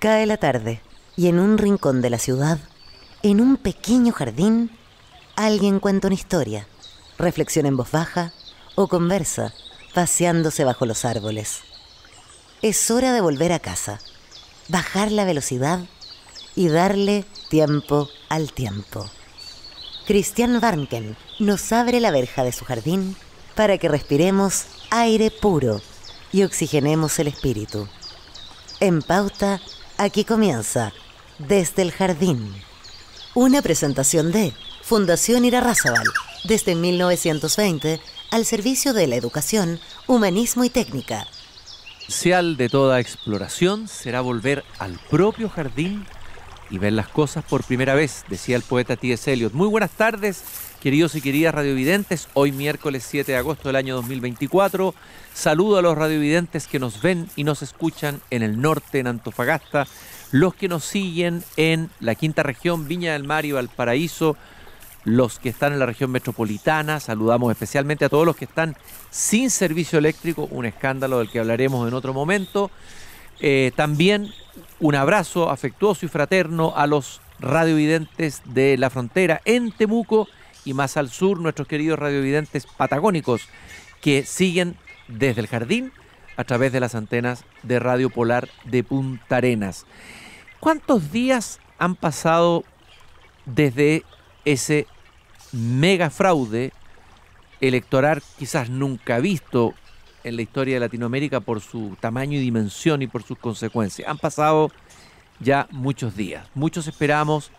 Cae la tarde y en un rincón de la ciudad, en un pequeño jardín, alguien cuenta una historia, reflexiona en voz baja o conversa, paseándose bajo los árboles. Es hora de volver a casa, bajar la velocidad y darle tiempo al tiempo. Christian Warnken nos abre la verja de su jardín para que respiremos aire puro y oxigenemos el espíritu. En Pauta, aquí comienza Desde el Jardín. Una presentación de Fundación Irarrázaval, desde 1920, al servicio de la educación, humanismo y técnica. Esencial de toda exploración será volver al propio jardín y ver las cosas por primera vez, decía el poeta T.S. Eliot. Muy buenas tardes, queridos y queridas radiovidentes. Hoy miércoles 7 de agosto del año 2024. Saludo a los radiovidentes que nos ven y nos escuchan en el norte, en Antofagasta, los que nos siguen en la quinta región, Viña del Mar y Valparaíso, los que están en la región metropolitana. Saludamos especialmente a todos los que están sin servicio eléctrico, un escándalo del que hablaremos en otro momento. También un abrazo afectuoso y fraterno a los radiovidentes de la frontera en Temuco y más al sur, nuestros queridos radiovidentes patagónicos que siguen desde el jardín a través de las antenas de Radio Polar de Punta Arenas. ¿Cuántos días han pasado desde ese mega fraude electoral quizás nunca visto en la historia de Latinoamérica por su tamaño y dimensión y por sus consecuencias? Han pasado ya muchos días. Muchos esperamos,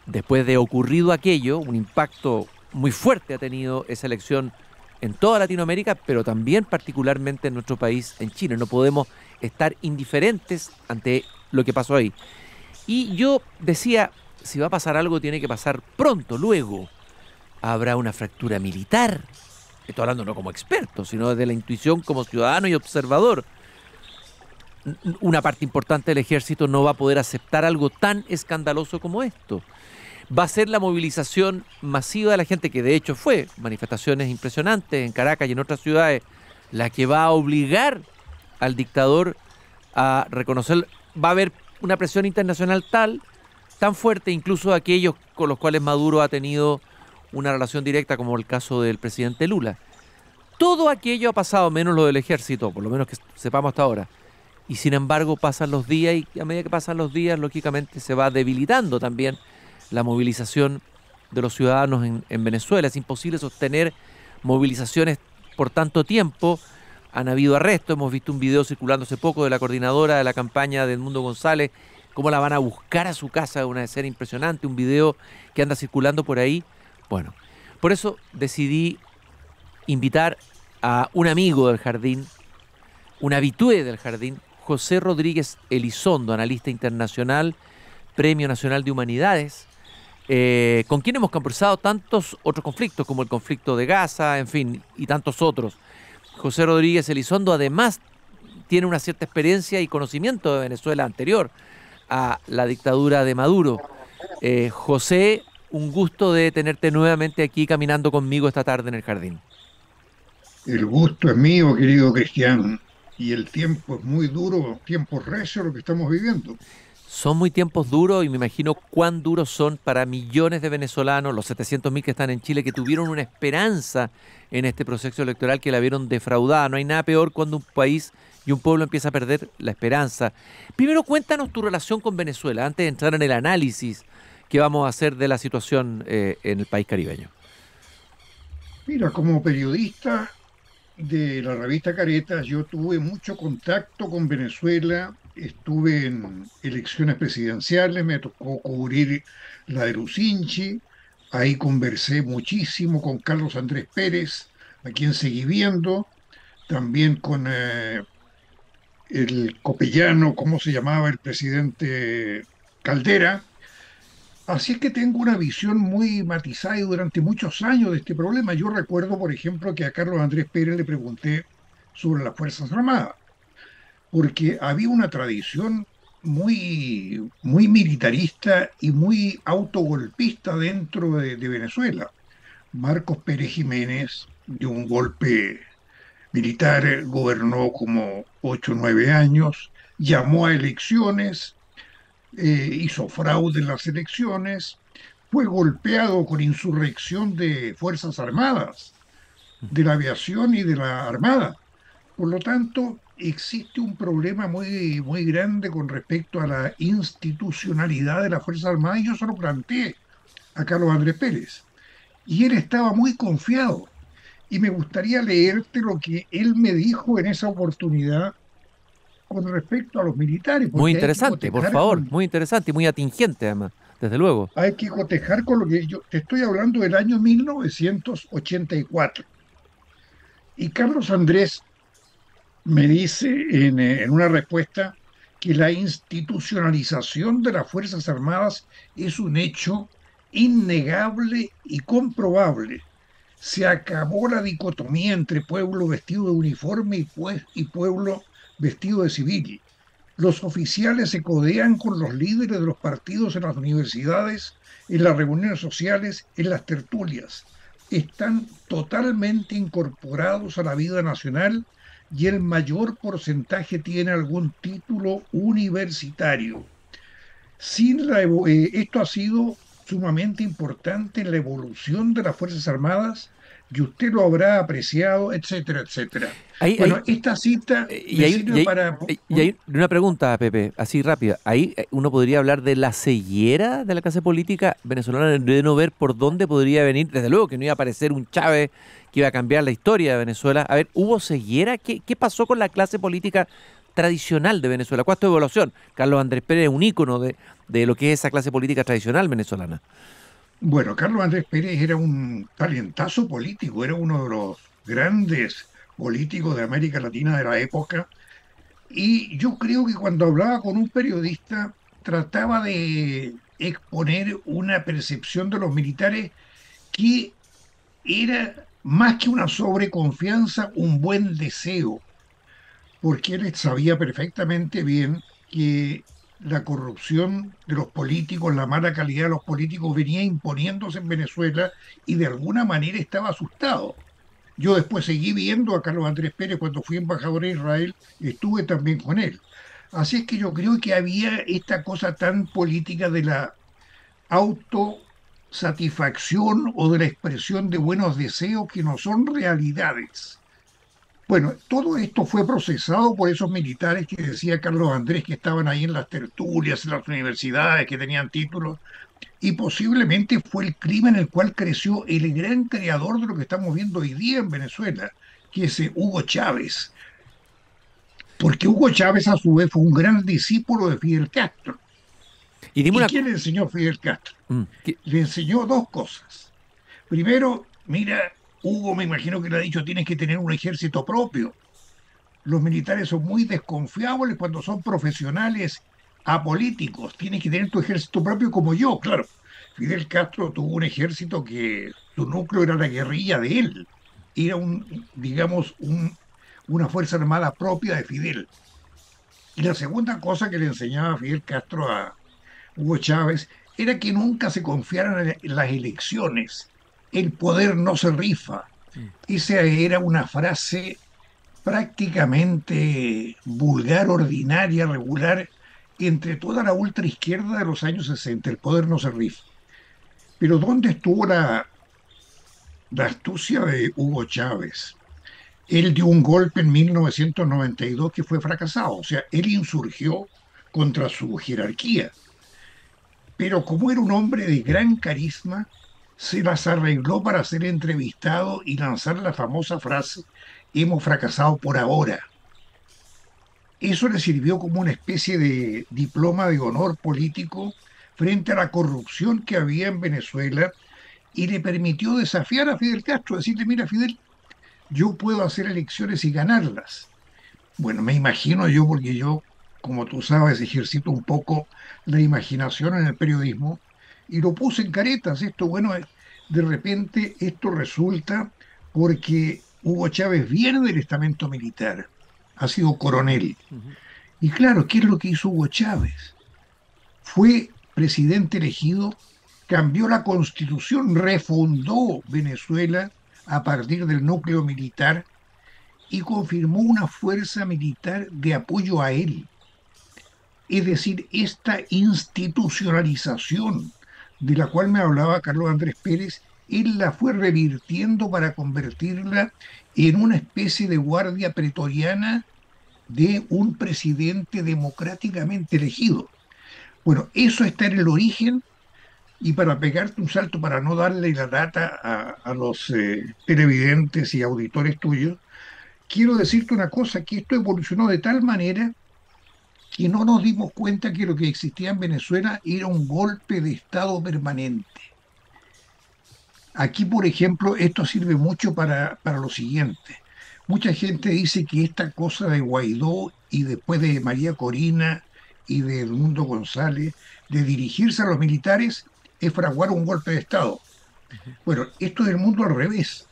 después de ocurrido aquello, un impacto muy fuerte ha tenido esa elección en toda Latinoamérica, pero también particularmente en nuestro país, en Chile. No podemos estar indiferentes ante lo que pasó ahí. Y yo decía, si va a pasar algo, tiene que pasar pronto, luego. Habrá una fractura militar. Estoy hablando no como experto, sino desde la intuición como ciudadano y observador. Una parte importante del ejército no va a poder aceptar algo tan escandaloso como esto. Va a ser la movilización masiva de la gente, que de hecho fue manifestaciones impresionantes en Caracas y en otras ciudades, la que va a obligar al dictador a reconocer. Va a haber una presión internacional tan fuerte, incluso aquellos con los cuales Maduro ha tenido una relación directa, como el caso del presidente Lula. Todo aquello ha pasado, menos lo del ejército, por lo menos que sepamos hasta ahora. Y sin embargo pasan los días, y a medida que pasan los días, lógicamente se va debilitando también la movilización de los ciudadanos en Venezuela. Es imposible sostener movilizaciones por tanto tiempo. Han habido arrestos, hemos visto un video circulando hace poco de la coordinadora de la campaña de Edmundo González, cómo la van a buscar a su casa, una escena impresionante, un video que anda circulando por ahí. Bueno, por eso decidí invitar a un amigo del jardín, un habitué del jardín, José Rodríguez Elizondo, analista internacional, Premio Nacional de Humanidades, con quien hemos conversado tantos otros conflictos, como el conflicto de Gaza, en fin, y tantos otros. José Rodríguez Elizondo además tiene una cierta experiencia y conocimiento de Venezuela anterior a la dictadura de Maduro. José, un gusto de tenerte nuevamente aquí caminando conmigo esta tarde en el jardín. El gusto es mío, querido Cristian, y el tiempo es muy duro, tiempo recio lo que estamos viviendo. Son muy tiempos duros y me imagino cuán duros son para millones de venezolanos, los 700.000 que están en Chile, que tuvieron una esperanza en este proceso electoral que la vieron defraudada. No hay nada peor cuando un país y un pueblo empieza a perder la esperanza. Primero, cuéntanos tu relación con Venezuela, antes de entrar en el análisis que vamos a hacer de la situación en el país caribeño. Mira, como periodista de la revista Caretas, yo tuve mucho contacto con Venezuela, estuve en elecciones presidenciales, me tocó cubrir la de Lucinchi, ahí conversé muchísimo con Carlos Andrés Pérez, a quien seguí viendo, también con el copellano, ¿cómo se llamaba? El presidente Caldera. Así es que tengo una visión muy matizada y durante muchos años de este problema. Yo recuerdo, por ejemplo, que a Carlos Andrés Pérez le pregunté sobre las Fuerzas Armadas, porque había una tradición muy militarista y muy autogolpista dentro de Venezuela. Marcos Pérez Jiménez dio un golpe militar, gobernó como 8 o 9 años, llamó a elecciones hizo fraude en las elecciones, fue golpeado con insurrección de Fuerzas Armadas, de la aviación y de la Armada. Por lo tanto, existe un problema muy, muy grande con respecto a la institucionalidad de las Fuerzas Armadas y yo se lo planteé a Carlos Andrés Pérez. Y él estaba muy confiado. Y me gustaría leerte lo que él me dijo en esa oportunidad con respecto a los militares, Muy porque interesante, por favor, muy interesante y muy atingente además, desde luego. hay que cotejar con lo que yo te estoy hablando del año 1984. Y Carlos Andrés me dice en una respuesta que la institucionalización de las Fuerzas Armadas es un hecho innegable y comprobable. Se acabó la dicotomía entre pueblo vestido de uniforme y pueblo vestido de civil. Los oficiales se codean con los líderes de los partidos en las universidades, en las reuniones sociales, en las tertulias. Están totalmente incorporados a la vida nacional y el mayor porcentaje tiene algún título universitario. Esto ha sido sumamente importante en la evolución de las Fuerzas Armadas y usted lo habrá apreciado, etcétera, etcétera. Ahí, Bueno, esta cita me sirve para... y hay una pregunta, Pepe, así rápida. Ahí uno podría hablar de la ceguera de la clase política venezolana, de no ver por dónde podría venir. Desde luego que no iba a aparecer un Chávez que iba a cambiar la historia de Venezuela. A ver, ¿hubo ceguera? ¿Qué pasó con la clase política tradicional de Venezuela? ¿Cuál es tu evaluación? Carlos Andrés Pérez es un ícono de lo que es esa clase política tradicional venezolana. Bueno, Carlos Andrés Pérez era un talentazo político, era uno de los grandes políticos de América Latina de la época. Y yo creo que cuando hablaba con un periodista trataba de exponer una percepción de los militares que era más que una sobreconfianza, un buen deseo, porque él sabía perfectamente bien que la corrupción de los políticos, la mala calidad de los políticos venía imponiéndose en Venezuela y de alguna manera estaba asustado. Yo después seguí viendo a Carlos Andrés Pérez cuando fui embajador en Israel, estuve también con él. Así es que yo creo que había esta cosa tan política de la autosatisfacción o de la expresión de buenos deseos que no son realidades. Bueno, todo esto fue procesado por esos militares que decía Carlos Andrés que estaban ahí en las tertulias, en las universidades, que tenían títulos, y posiblemente fue el clima en el cual creció el gran creador de lo que estamos viendo hoy día en Venezuela, que es Hugo Chávez. Porque Hugo Chávez a su vez fue un gran discípulo de Fidel Castro. Y dime ¿Y una... quién le enseñó a Fidel Castro? Mm, Le enseñó dos cosas. Primero, mira, Hugo me imagino que le ha dicho, tienes que tener un ejército propio. Los militares son muy desconfiables cuando son profesionales apolíticos. Tienes que tener tu ejército propio como yo, claro. Fidel Castro tuvo un ejército que su núcleo era la guerrilla de él. Era una fuerza armada propia de Fidel. Y la segunda cosa que le enseñaba Fidel Castro a Hugo Chávez era que nunca se confiaran en las elecciones. El poder no se rifa. Esa era una frase prácticamente vulgar, ordinaria, regular, entre toda la ultraizquierda de los años 60. El poder no se rifa. Pero ¿dónde estuvo la astucia de Hugo Chávez? Él dio un golpe en 1992 que fue fracasado. O sea, él insurgió contra su jerarquía. Pero como era un hombre de gran carisma, se las arregló para ser entrevistado y lanzar la famosa frase, hemos fracasado por ahora. Eso le sirvió como una especie de diploma de honor político frente a la corrupción que había en Venezuela y le permitió desafiar a Fidel Castro, decirle, mira Fidel, yo puedo hacer elecciones y ganarlas. Bueno, me imagino yo, porque yo, como tú sabes, ejercito un poco la imaginación en el periodismo y lo puse en caretas. Esto, bueno, de repente esto resulta porque Hugo Chávez viene del estamento militar, ha sido coronel. Y claro, ¿qué es lo que hizo Hugo Chávez? Fue presidente elegido, cambió la constitución, refundó Venezuela a partir del núcleo militar y confirmó una fuerza militar de apoyo a él. Es decir, esta institucionalización de la cual me hablaba Carlos Andrés Pérez, él la fue revirtiendo para convertirla en una especie de guardia pretoriana de un presidente democráticamente elegido. Bueno, eso está en el origen y para pegarte un salto, para no darle la data a los televidentes y auditores tuyos, quiero decirte una cosa, que esto evolucionó de tal manera que no nos dimos cuenta que lo que existía en Venezuela era un golpe de Estado permanente. Aquí, por ejemplo, esto sirve mucho para lo siguiente. Mucha gente dice que esta cosa de Guaidó y después de María Corina y de Edmundo González, de dirigirse a los militares, es fraguar un golpe de Estado. Bueno, esto es el mundo al revés.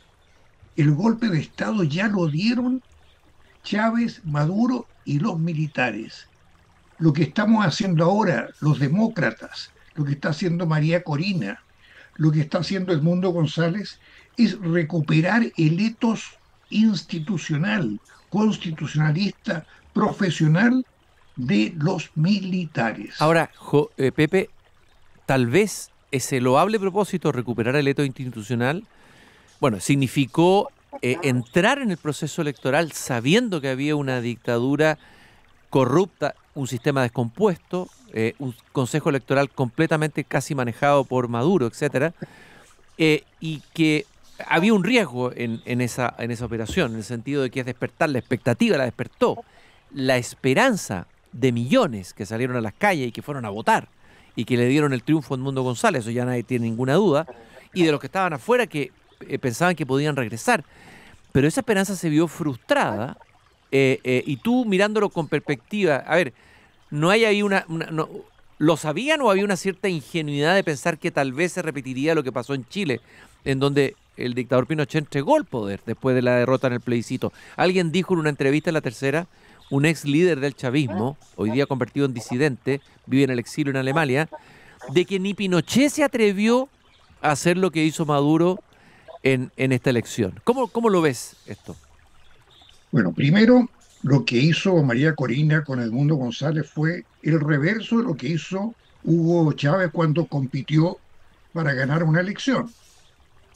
El golpe de Estado ya lo dieron Chávez, Maduro y los militares. Lo que estamos haciendo ahora, los demócratas, lo que está haciendo María Corina, lo que está haciendo Edmundo González, es recuperar el etos institucional, constitucionalista, profesional de los militares. Ahora, Pepe, tal vez ese loable propósito, recuperar el etos institucional, bueno, significó entrar en el proceso electoral sabiendo que había una dictadura corrupta, un sistema descompuesto, un consejo electoral completamente casi manejado por Maduro, etcétera, y que había un riesgo en esa operación, en el sentido de que es despertar, la expectativa la despertó, la esperanza de millones que salieron a las calles y que fueron a votar y que le dieron el triunfo a Edmundo González, eso ya nadie tiene ninguna duda, y de los que estaban afuera que pensaban que podían regresar. Pero esa esperanza se vio frustrada y tú mirándolo con perspectiva, a ver, ¿no hay ahí no, ¿lo sabían o había una cierta ingenuidad de pensar que tal vez se repetiría lo que pasó en Chile, en donde el dictador Pinochet entregó el poder después de la derrota en el plebiscito? Alguien dijo en una entrevista en La Tercera, un ex líder del chavismo, hoy día convertido en disidente, vive en el exilio en Alemania, de que ni Pinochet se atrevió a hacer lo que hizo Maduro en esta elección. ¿Cómo lo ves esto? Bueno, primero, lo que hizo María Corina con Edmundo González fue el reverso de lo que hizo Hugo Chávez cuando compitió para ganar una elección.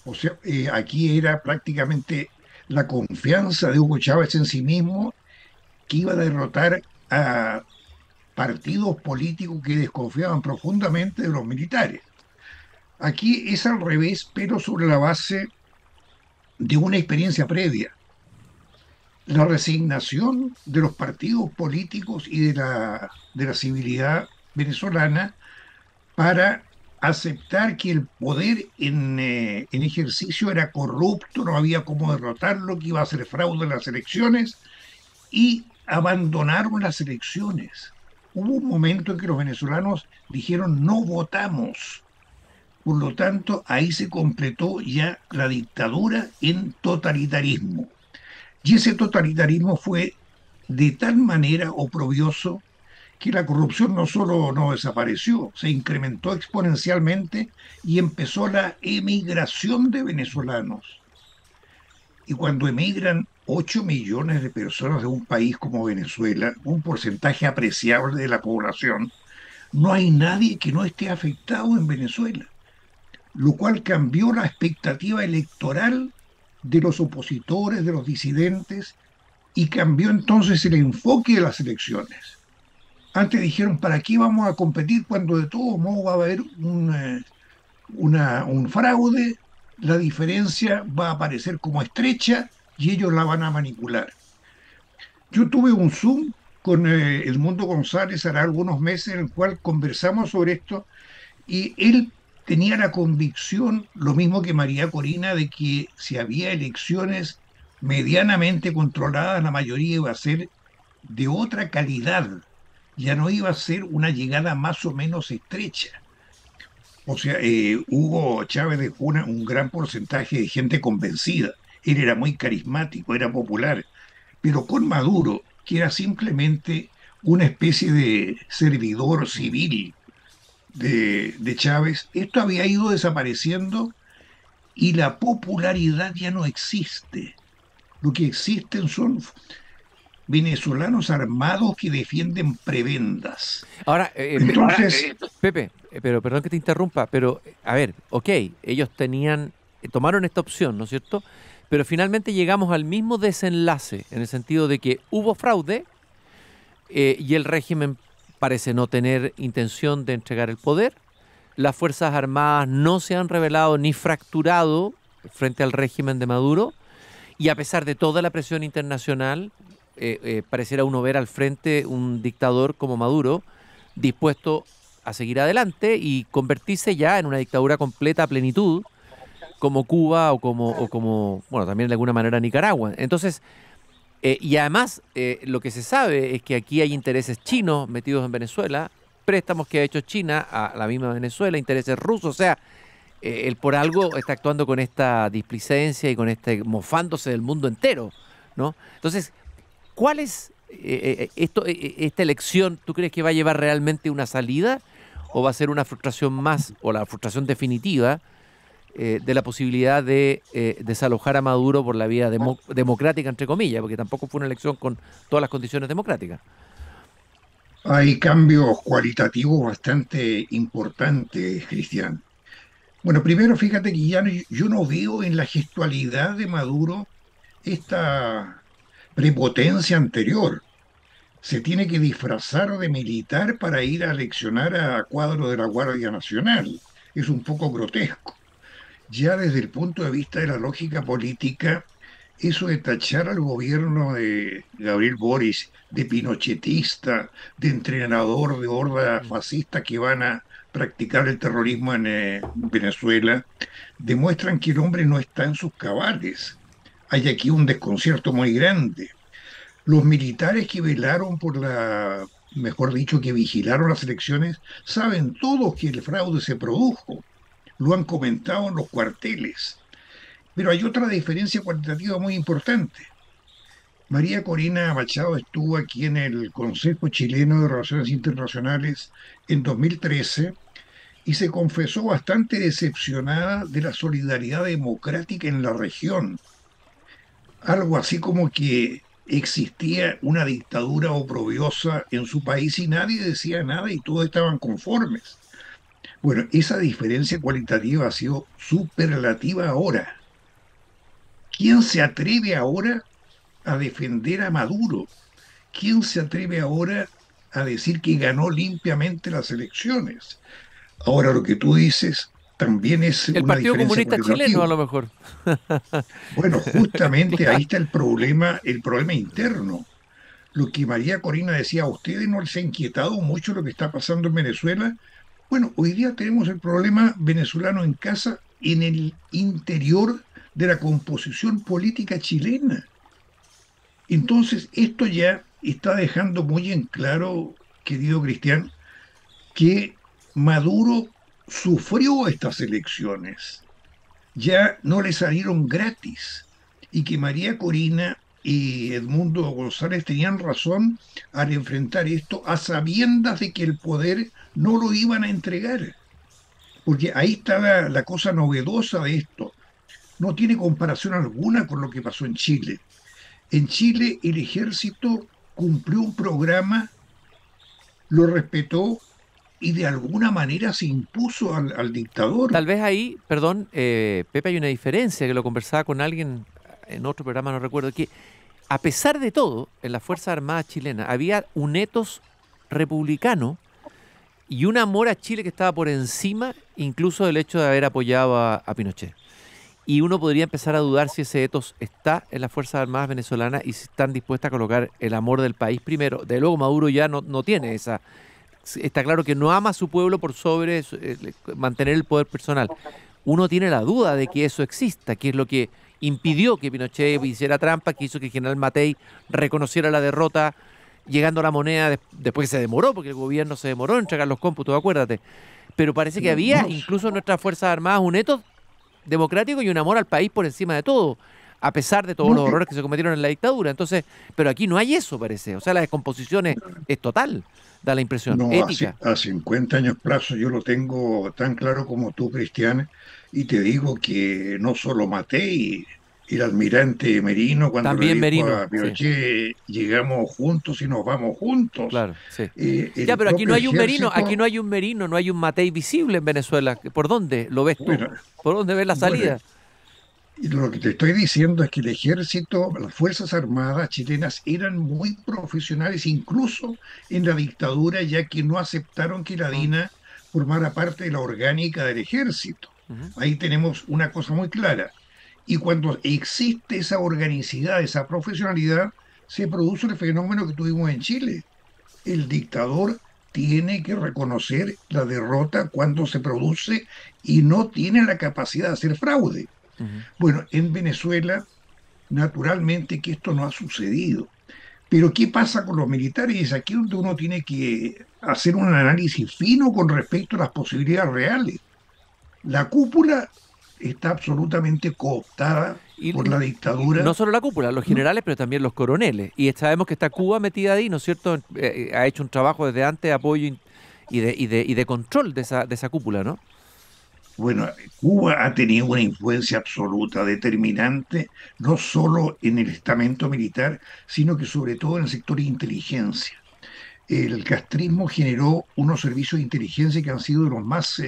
O sea, aquí era prácticamente la confianza de Hugo Chávez en sí mismo que iba a derrotar a partidos políticos que desconfiaban profundamente de los militares. Aquí es al revés, pero sobre la base de una experiencia previa. La resignación de los partidos políticos y de la civilidad venezolana para aceptar que el poder en ejercicio era corrupto, no había cómo derrotarlo, que iba a hacer fraude en las elecciones, y abandonaron las elecciones. Hubo un momento en que los venezolanos dijeron no votamos. Por lo tanto, ahí se completó ya la dictadura en totalitarismo. Y ese totalitarismo fue de tal manera oprobioso que la corrupción no solo no desapareció, se incrementó exponencialmente y empezó la emigración de venezolanos. Y cuando emigran 8 millones de personas de un país como Venezuela, un porcentaje apreciable de la población, no hay nadie que no esté afectado en Venezuela, lo cual cambió la expectativa electoral de los opositores, de los disidentes, y cambió entonces el enfoque de las elecciones. Antes dijeron, ¿para qué vamos a competir cuando de todos modos va a haber un fraude? La diferencia va a aparecer como estrecha y ellos la van a manipular. Yo tuve un Zoom con Edmundo González hará algunos meses en el cual conversamos sobre esto y él tenía la convicción, lo mismo que María Corina, de que si había elecciones medianamente controladas, la mayoría iba a ser de otra calidad, ya no iba a ser una llegada más o menos estrecha. O sea, Hugo Chávez dejó un gran porcentaje de gente convencida. Él era muy carismático, era popular, pero con Maduro, que era simplemente una especie de servidor civil de Chávez, esto había ido desapareciendo y la popularidad ya no existe. Lo que existen son venezolanos armados que defienden prebendas. Ahora, Entonces, Pepe, pero perdón que te interrumpa, pero a ver, ok, ellos tomaron esta opción, ¿no es cierto? Pero finalmente llegamos al mismo desenlace, en el sentido de que hubo fraude y el régimen parece no tener intención de entregar el poder. Las Fuerzas Armadas no se han revelado ni fracturado frente al régimen de Maduro, y a pesar de toda la presión internacional, pareciera uno ver al frente un dictador como Maduro dispuesto a seguir adelante y convertirse ya en una dictadura completa a plenitud, como Cuba o como, bueno, también de alguna manera Nicaragua. Entonces, y además, lo que se sabe es que aquí hay intereses chinos metidos en Venezuela, préstamos que ha hecho China a la misma Venezuela, intereses rusos, o sea, él por algo está actuando con esta displicencia y con mofándose del mundo entero, ¿no? Entonces, ¿cuál es esta elección? ¿Tú crees que va a llevar realmente una salida o va a ser una frustración más o la frustración definitiva de la posibilidad de desalojar a Maduro por la vía democrática, entre comillas, porque tampoco fue una elección con todas las condiciones democráticas? hay cambios cualitativos bastante importantes, Cristian. Bueno, primero fíjate que yo no veo en la gestualidad de Maduro esta prepotencia anterior. Se tiene que disfrazar de militar para ir a leccionar a cuadros de la Guardia Nacional. Es un poco grotesco. Ya desde el punto de vista de la lógica política, eso de tachar al gobierno de Gabriel Boric de pinochetista, de entrenador de hordas fascistas que van a practicar el terrorismo en Venezuela, demuestran que el hombre no está en sus cabales. Hay aquí un desconcierto muy grande. Los militares que velaron por mejor dicho, que vigilaron las elecciones, saben todos que el fraude se produjo. Lo han comentado en los cuarteles. Pero hay otra diferencia cualitativa muy importante. María Corina Machado estuvo aquí en el Consejo Chileno de Relaciones Internacionales en 2013 y se confesó bastante decepcionada de la solidaridad democrática en la región. Algo así como que existía una dictadura oprobiosa en su país y nadie decía nada y todos estaban conformes. Bueno, esa diferencia cualitativa ha sido superlativa ahora. ¿Quién se atreve ahora a defender a Maduro? ¿Quién se atreve ahora a decir que ganó limpiamente las elecciones? Ahora lo que tú dices también es El una Partido diferencia Comunista Chileno, cualitativa. a lo mejor. Bueno, justamente ahí Claro. está el problema interno. Lo que María Corina decía, ¿a ustedes no les ha inquietado mucho lo que está pasando en Venezuela? Bueno, hoy día tenemos el problema venezolano en casa, en el interior de la composición política chilena. Entonces, esto ya está dejando muy en claro, querido Cristian, que Maduro sufrió estas elecciones, ya no le salieron gratis, y que María Corina y Edmundo González tenían razón al enfrentar esto a sabiendas de que el poder no lo iban a entregar, porque ahí estaba la cosa novedosa de esto. No tiene comparación alguna con lo que pasó en Chile. En Chile el ejército cumplió un programa, lo respetó y de alguna manera se impuso al dictador. Tal vez ahí, perdón, Pepe, hay una diferencia que lo conversaba con alguien en otro programa, no recuerdo, que a pesar de todo, en las Fuerzas Armadas chilenas había un ethos republicano y un amor a Chile que estaba por encima incluso del hecho de haber apoyado a Pinochet. Y uno podría empezar a dudar si ese ethos está en las Fuerzas Armadas venezolanas y si están dispuestas a colocar el amor del país primero. De luego Maduro ya no tiene esa. Está claro que no ama a su pueblo por sobre mantener el poder personal. Uno tiene la duda de que eso exista, que es lo que impidió que Pinochet hiciera trampa, que hizo que el general Matei reconociera la derrota llegando a la moneda después que se demoró, porque el gobierno se demoró en entregar los cómputos, acuérdate. Pero parece que había No, incluso en nuestras Fuerzas Armadas un ethos democrático y un amor al país por encima de todo, a pesar de todos no, los horrores que se cometieron en la dictadura. Entonces, pero aquí no hay eso, parece. O sea, la descomposición es total, da la impresión, no, ética. a 50 años plazo yo lo tengo tan claro como tú, Cristian, y te digo que no solo Matei, el almirante Merino cuando le También dijo Merino, a sí, Pinochet, llegamos juntos y nos vamos juntos. claro, sí. Ya, El pero aquí no propio hay un Merino, aquí ejército, no hay un Merino, no hay un Matei visible en Venezuela. ¿Por dónde lo ves tú? bueno, ¿Por dónde ves la bueno, salida? y lo que te estoy diciendo es que el ejército, las Fuerzas Armadas chilenas eran muy profesionales, incluso en la dictadura, ya que no aceptaron que la Mm, DINA formara parte de la orgánica del ejército. ujú, Ahí tenemos una cosa muy clara. Y cuando existe esa organicidad, esa profesionalidad, se produce el fenómeno que tuvimos en Chile. El dictador tiene que reconocer la derrota cuando se produce y no tiene la capacidad de hacer fraude. ujú. Bueno, en Venezuela, naturalmente que esto no ha sucedido. Pero ¿qué pasa con los militares? Es aquí donde uno tiene que hacer un análisis fino con respecto a las posibilidades reales. La cúpula está absolutamente cooptada Y por la no dictadura. solo la cúpula, los ¿No? generales, pero también los coroneles. Y sabemos que está Cuba metida ahí, ¿no es cierto? Ha hecho un trabajo desde antes de apoyo y de control de esa cúpula, ¿no? Bueno, Cuba ha tenido una influencia absoluta, determinante, no solo en el estamento militar, sino que sobre todo en el sector de inteligencia. El castrismo generó unos servicios de inteligencia que han sido de los más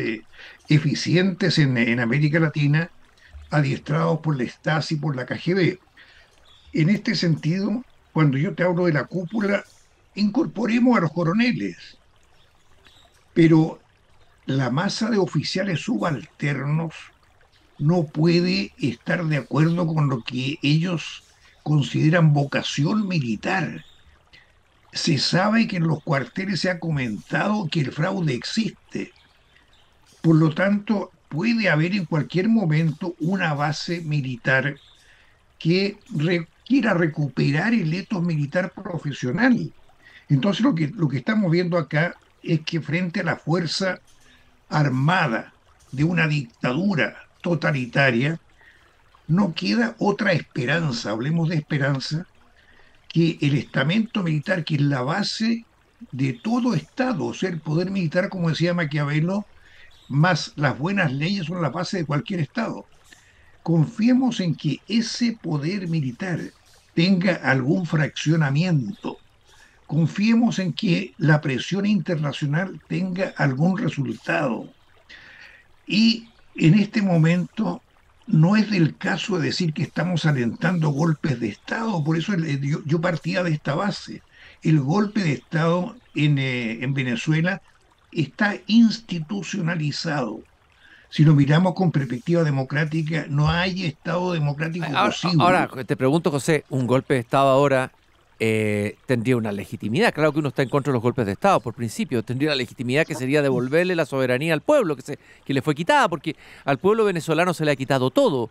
eficientes en América Latina, adiestrados por la Stasi, por la KGB. En este sentido, cuando yo te hablo de la cúpula, incorporemos a los coroneles, pero la masa de oficiales subalternos no puede estar de acuerdo con lo que ellos consideran vocación militar. Se sabe que en los cuarteles se ha comentado que el fraude existe. Por lo tanto, puede haber en cualquier momento una base militar que quiera recuperar el etos militar profesional. Entonces, lo que estamos viendo acá es que frente a la fuerza armada de una dictadura totalitaria, no queda otra esperanza, hablemos de esperanza, que el estamento militar, que es la base de todo Estado, o sea, el poder militar, como decía Maquiavelo, más las buenas leyes son la base de cualquier Estado. Confiemos en que ese poder militar tenga algún fraccionamiento. Confiemos en que la presión internacional tenga algún resultado. Y en este momento no es del caso de decir que estamos alentando golpes de Estado, por eso yo partía de esta base. El golpe de Estado en Venezuela está institucionalizado. Si lo miramos con perspectiva democrática, no hay Estado democrático Ahora, posible. te pregunto, José, un golpe de Estado ahora tendría una legitimidad. Claro que uno está en contra de los golpes de Estado, por principio. Tendría la legitimidad que sería devolverle la soberanía al pueblo, que le fue quitada, porque al pueblo venezolano se le ha quitado todo.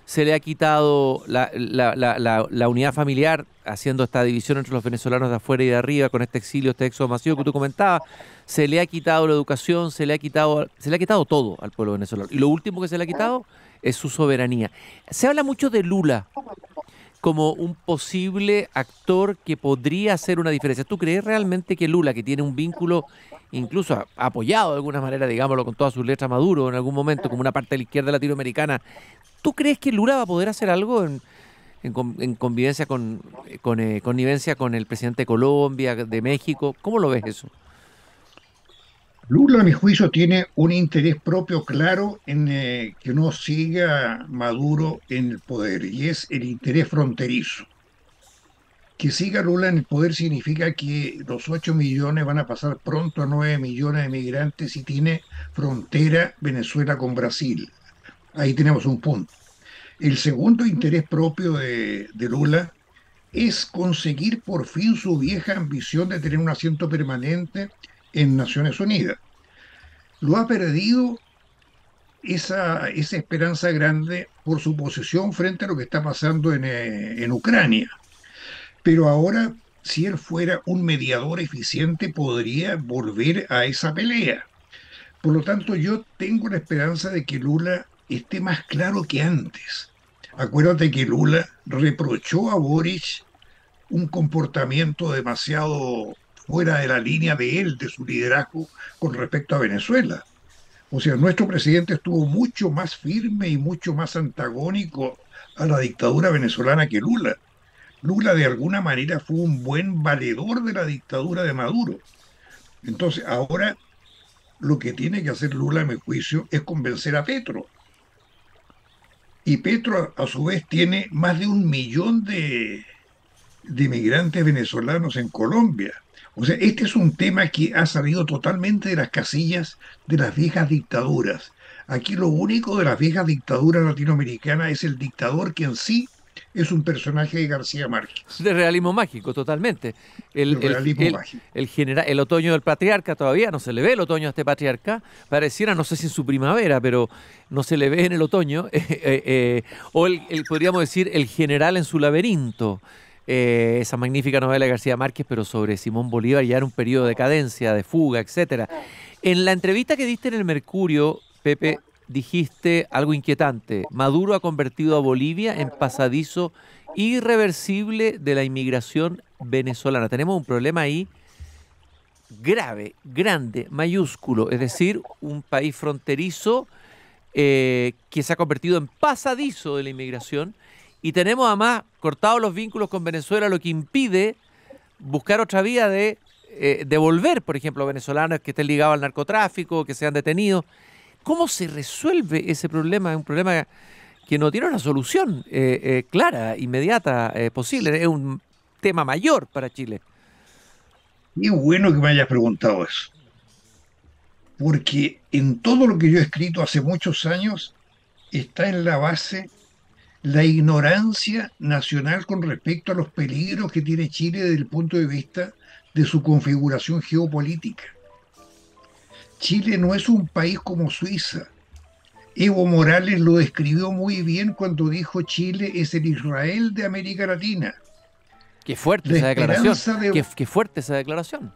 Se le ha quitado la unidad familiar, haciendo esta división entre los venezolanos de afuera y de arriba, con este exilio, este éxodo masivo que tú comentabas. Se le ha quitado la educación, se le ha quitado todo al pueblo venezolano. Y lo último que se le ha quitado es su soberanía. Se habla mucho de Lula como un posible actor que podría hacer una diferencia. ¿Tú crees realmente que Lula, que tiene un vínculo incluso apoyado de alguna manera, digámoslo, con todas sus letras Maduro en algún momento, como una parte de la izquierda latinoamericana, ¿tú crees que Lula va a poder hacer algo en convivencia connivencia con el presidente de Colombia, de México? ¿Cómo lo ves eso? Lula, a mi juicio, tiene un interés propio claro en que no siga Maduro en el poder, y es el interés fronterizo. Que siga Lula en el poder significa que los 8 millones van a pasar pronto a 9 millones de migrantes y tiene frontera Venezuela con Brasil. Ahí tenemos un punto. El segundo interés propio de Lula es conseguir por fin su vieja ambición de tener un asiento permanente en Naciones Unidas. Lo ha perdido esa esperanza grande por su posición frente a lo que está pasando en Ucrania. Pero ahora, si él fuera un mediador eficiente, podría volver a esa pelea. Por lo tanto, yo tengo la esperanza de que Lula esté más claro que antes. Acuérdate que Lula reprochó a Boric un comportamiento demasiado fuera de la línea de él, de su liderazgo con respecto a Venezuela. O sea, nuestro presidente estuvo mucho más firme y mucho más antagónico a la dictadura venezolana que Lula. Lula de alguna manera fue un buen valedor de la dictadura de Maduro. Entonces, ahora lo que tiene que hacer Lula, a mi juicio, es convencer a Petro. Y Petro, a su vez, tiene más de 1 millón de migrantes venezolanos en Colombia. O sea, este es un tema que ha salido totalmente de las casillas de las viejas dictaduras. Aquí lo único de las viejas dictaduras latinoamericanas es el dictador que en sí es un personaje de García Márquez, De realismo mágico, totalmente. El, del el, realismo el, mágico. el otoño del patriarca todavía no se le ve el otoño a este patriarca. Pareciera, no sé si en su primavera, pero no se le ve en el otoño. O podríamos decir el general en su laberinto. Esa magnífica novela de García Márquez, pero sobre Simón Bolívar, ya en un periodo de decadencia, de fuga, etcétera. En la entrevista que diste en el Mercurio, Pepe, dijiste algo inquietante. Maduro ha convertido a Bolivia en pasadizo irreversible de la inmigración venezolana. Tenemos un problema ahí grave, grande, mayúsculo, es decir, un país fronterizo que se ha convertido en pasadizo de la inmigración y tenemos además cortados los vínculos con Venezuela, lo que impide buscar otra vía de devolver, por ejemplo, a venezolanos que estén ligados al narcotráfico, que sean detenidos. ¿Cómo se resuelve ese problema? Es un problema que no tiene una solución clara, inmediata, posible. Es un tema mayor para Chile. Y es bueno que me hayas preguntado eso, porque en todo lo que yo he escrito hace muchos años está en la base la ignorancia nacional con respecto a los peligros que tiene Chile desde el punto de vista de su configuración geopolítica. Chile no es un país como Suiza. Evo Morales lo describió muy bien cuando dijo Chile es el Israel de América Latina. Qué fuerte La esa declaración. esperanza de... Qué fuerte esa declaración.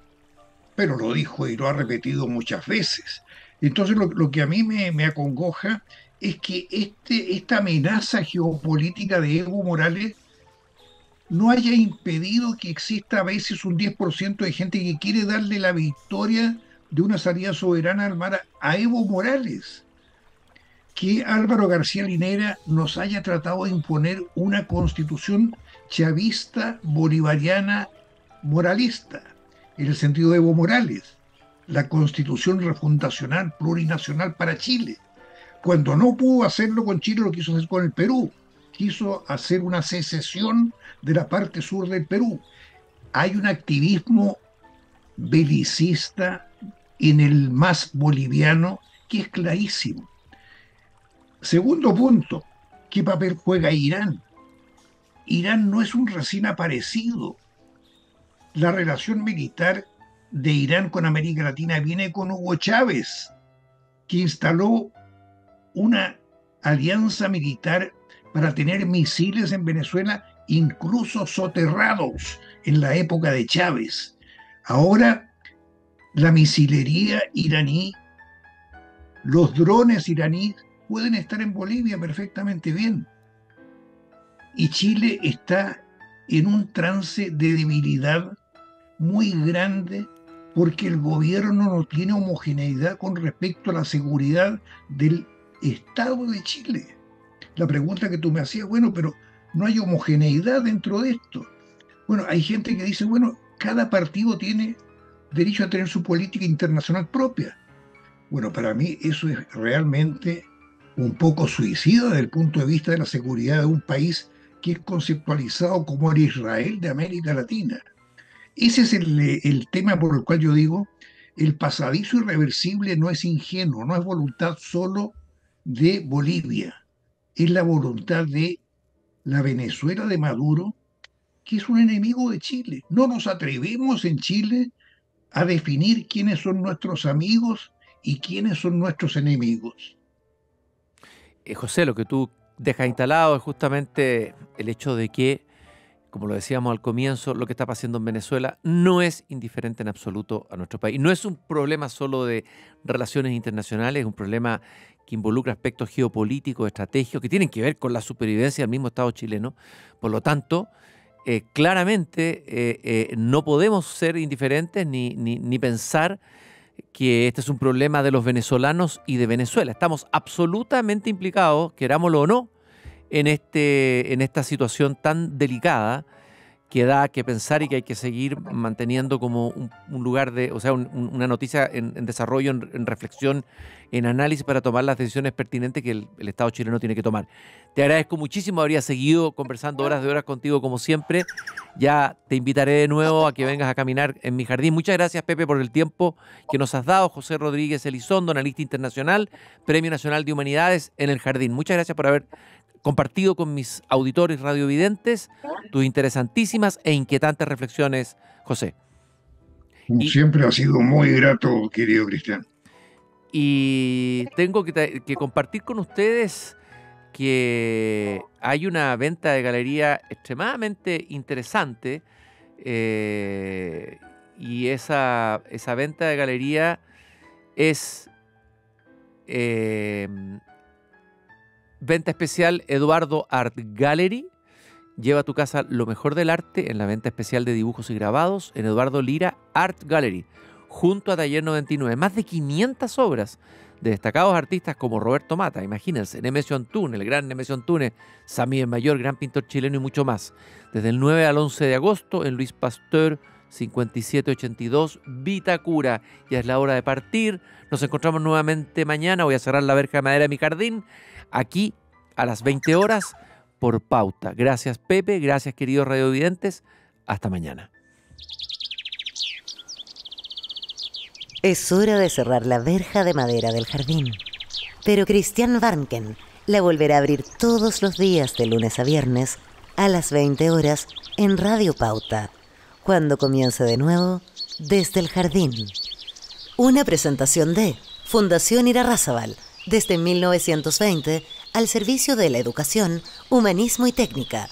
Pero lo dijo y lo ha repetido muchas veces. Entonces lo que a mí me acongoja es que esta amenaza geopolítica de Evo Morales no haya impedido que exista a veces un 10% de gente que quiere darle la victoria de una salida soberana al mar a Evo Morales. Que Álvaro García Linera nos haya tratado de imponer una constitución chavista, bolivariana, moralista, en el sentido de Evo Morales, la constitución refundacional plurinacional para Chile. Cuando no pudo hacerlo con Chile, lo quiso hacer con el Perú. Quiso hacer una secesión de la parte sur del Perú. Hay un activismo belicista en el más boliviano que es clarísimo. Segundo punto, ¿qué papel juega Irán? Irán no es un recién aparecido. La relación militar de Irán con América Latina viene con Hugo Chávez, que instaló una alianza militar para tener misiles en Venezuela, incluso soterrados en la época de Chávez. Ahora, la misilería iraní, los drones iraníes pueden estar en Bolivia perfectamente bien. Y Chile está en un trance de debilidad muy grande porque el gobierno no tiene homogeneidad con respecto a la seguridad del Estado de Chile. La pregunta que tú me hacías, bueno, pero no hay homogeneidad dentro de esto. Bueno, hay gente que dice, bueno, cada partido tiene derecho a tener su política internacional propia. Bueno, para mí eso es realmente un poco suicida desde el punto de vista de la seguridad de un país que es conceptualizado como el Israel de América Latina. Ese es el tema por el cual yo digo, el pasadizo irreversible no es ingenuo, no es voluntad solo de Bolivia, es la voluntad de la Venezuela de Maduro, que es un enemigo de Chile. No nos atrevemos en Chile a definir quiénes son nuestros amigos y quiénes son nuestros enemigos. José, lo que tú dejas instalado es justamente el hecho de que, como lo decíamos al comienzo, lo que está pasando en Venezuela no es indiferente en absoluto a nuestro país. No es un problema solo de relaciones internacionales, es un problema que involucra aspectos geopolíticos, estratégicos, que tienen que ver con la supervivencia del mismo Estado chileno. Por lo tanto, claramente no podemos ser indiferentes ni pensar que este es un problema de los venezolanos y de Venezuela. Estamos absolutamente implicados, querámoslo o no, en esta situación tan delicada que da que pensar y que hay que seguir manteniendo como un lugar de, o sea, una noticia en desarrollo, en reflexión, en análisis para tomar las decisiones pertinentes que el Estado chileno tiene que tomar. Te agradezco muchísimo, habría seguido conversando horas de horas contigo como siempre. Ya te invitaré de nuevo a que vengas a caminar en mi jardín. Muchas gracias, Pepe, por el tiempo que nos has dado. José Rodríguez Elizondo, analista internacional, Premio Nacional de Humanidades en el Jardín. Muchas gracias por haber compartido con mis auditores radiovidentes tus interesantísimas e inquietantes reflexiones, José. Como siempre ha sido muy grato, querido Cristian. Y tengo que compartir con ustedes que hay una venta de galería extremadamente interesante y esa venta de galería es venta especial Eduardo Art Gallery. Lleva a tu casa lo mejor del arte en la venta especial de dibujos y grabados en Eduardo Lira Art Gallery, junto a Taller 99. Más de 500 obras de destacados artistas como Roberto Mata, imagínense, Nemesio Antunes, el gran Nemesio Antunes, Sammy Mayor, gran pintor chileno y mucho más. Desde el 9 al 11 de agosto en Luis Pasteur 5782 Vitacura. Ya es la hora de partir. Nos encontramos nuevamente mañana. Voy a cerrar la verja de madera de mi jardín aquí a las 20 horas por Pauta. Gracias, Pepe. Gracias, queridos radiovidentes. Hasta mañana. Es hora de cerrar la verja de madera del jardín. Pero Christian Warnken la volverá a abrir todos los días de lunes a viernes a las 20 horas en Radio Pauta, cuando comience de nuevo Desde el Jardín. Una presentación de Fundación Irarrázaval, desde 1920 al servicio de la educación, humanismo y técnica.